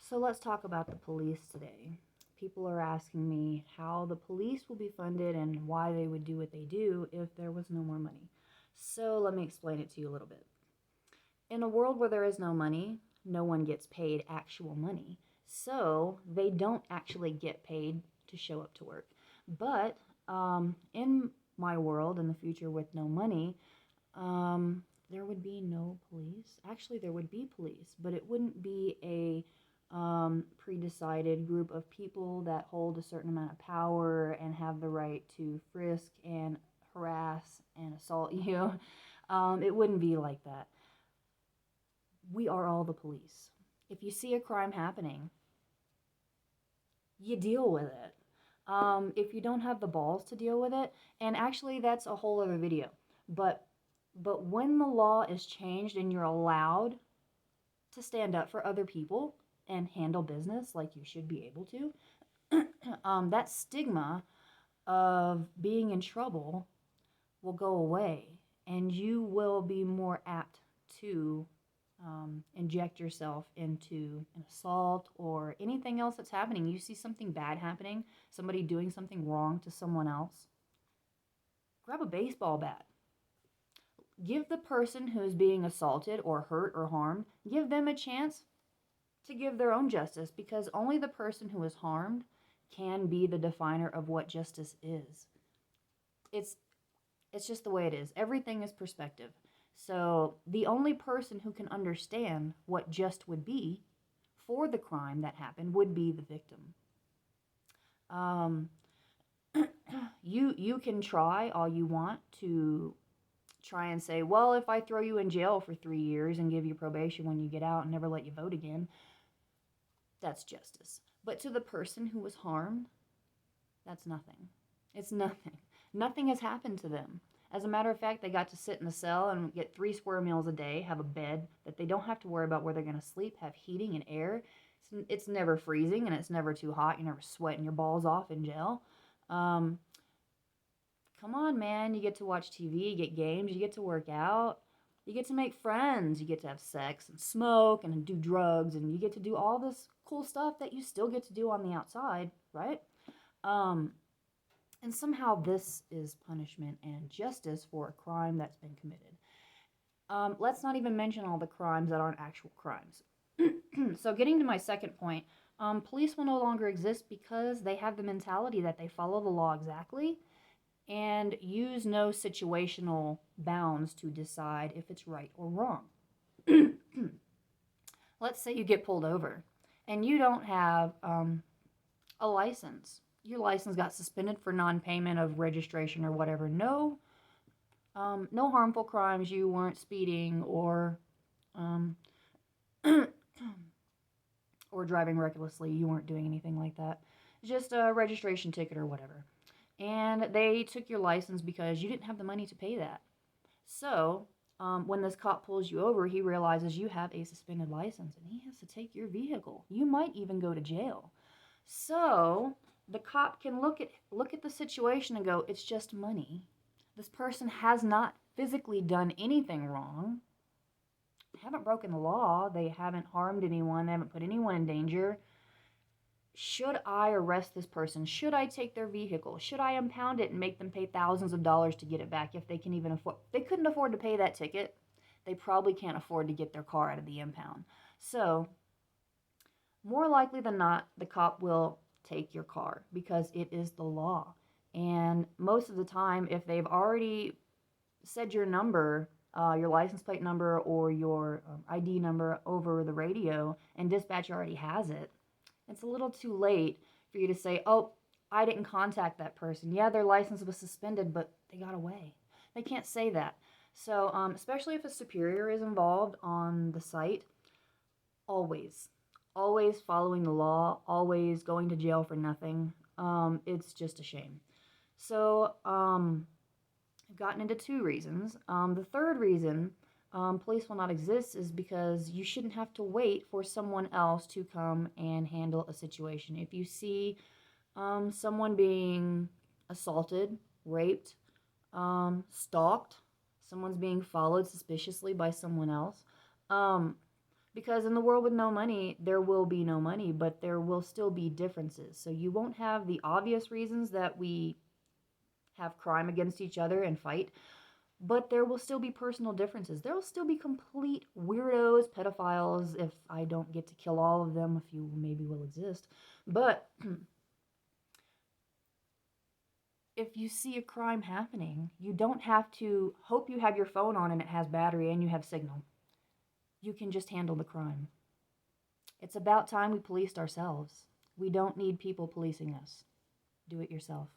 So let's talk about the police today. People are asking me how the police will be funded and why they would do what they do if there was no more money. So let me explain it to you a little bit. In a world where there is no money, no one gets paid actual money. So they don't actually get paid to show up to work. But in my world, in the future with no money, there would be no police. Actually, there would be police, but it wouldn't be a pre-decided group of people that hold a certain amount of power and have the right to frisk and harass and assault you. It wouldn't be like that. We are all the police. If you see a crime happening, you deal with it. If you don't have the balls to deal with it, and actually that's a whole other video, but when the law is changed and you're allowed to stand up for other people and handle business like you should be able to, that stigma of being in trouble will go away, and you will be more apt to inject yourself into an assault or anything else that's happening. You see something bad happening, somebody doing something wrong to someone else, grab a baseball bat. Give the person who is being assaulted or hurt or harmed, give them a chance to give their own justice, because only the person who is harmed can be the definer of what justice is. It's just the way it is. Everything is perspective. So the only person who can understand what just would be for the crime that happened would be the victim. You can try all you want to try and say, well, if I throw you in jail for 3 years and give you probation when you get out and never let you vote again, that's justice. But to the person who was harmed, that's nothing. It's nothing. Nothing has happened to them. As a matter of fact, they got to sit in a cell and get 3 square meals a day, have a bed that they don't have to worry about where they're going to sleep, have heating and air. It's never freezing and it's never too hot. You're never sweating your balls off in jail. Come on, man. You get to watch TV, you get games, you get to work out, you get to make friends, you get to have sex and smoke and do drugs, and you get to do all this cool stuff that you still get to do on the outside, right? And somehow this is punishment and justice for a crime that's been committed. Let's not even mention all the crimes that aren't actual crimes. So getting to my second point, police will no longer exist because they have the mentality that they follow the law exactly and use no situational bounds to decide if it's right or wrong. Let's say you get pulled over and you don't have a license. Your license got suspended for non-payment of registration or whatever. No harmful crimes. You weren't speeding or or driving recklessly. You weren't doing anything like that. Just a registration ticket or whatever. And they took your license because you didn't have the money to pay that. So when this cop pulls you over, he realizes you have a suspended license and he has to take your vehicle. You might even go to jail. So the cop can look at the situation and go, it's just money. This person has not physically done anything wrong. They haven't broken the law. They haven't harmed anyone. They haven't put anyone in danger. Should I arrest this person? Should I take their vehicle? Should I impound it and make them pay thousands of dollars to get it back if they can even afford? They couldn't afford to pay that ticket. They probably can't afford to get their car out of the impound. So more likely than not, the cop will take your car because it is the law. And most of the time, if they've already said your number, your license plate number or your ID number over the radio, and dispatch already has it, it's a little too late for you to say, oh, I didn't contact that person. Yeah, their license was suspended, but they got away. They can't say that. So especially if a superior is involved on the site, always following the law, always going to jail for nothing. It's just a shame. So I've gotten into 2 reasons. The third reason police will not exist is because you shouldn't have to wait for someone else to come and handle a situation. If you see someone being assaulted, raped, stalked, someone's being followed suspiciously by someone else, Because in the world with no money, there will be no money, but there will still be differences. So you won't have the obvious reasons that we have crime against each other and fight, but there will still be personal differences. There will still be complete weirdos, pedophiles, if I don't get to kill all of them, a few maybe will exist. But if you see a crime happening, you don't have to hope you have your phone on and it has battery and you have signal. You can just handle the crime. It's about time we policed ourselves. We don't need people policing us. Do it yourself.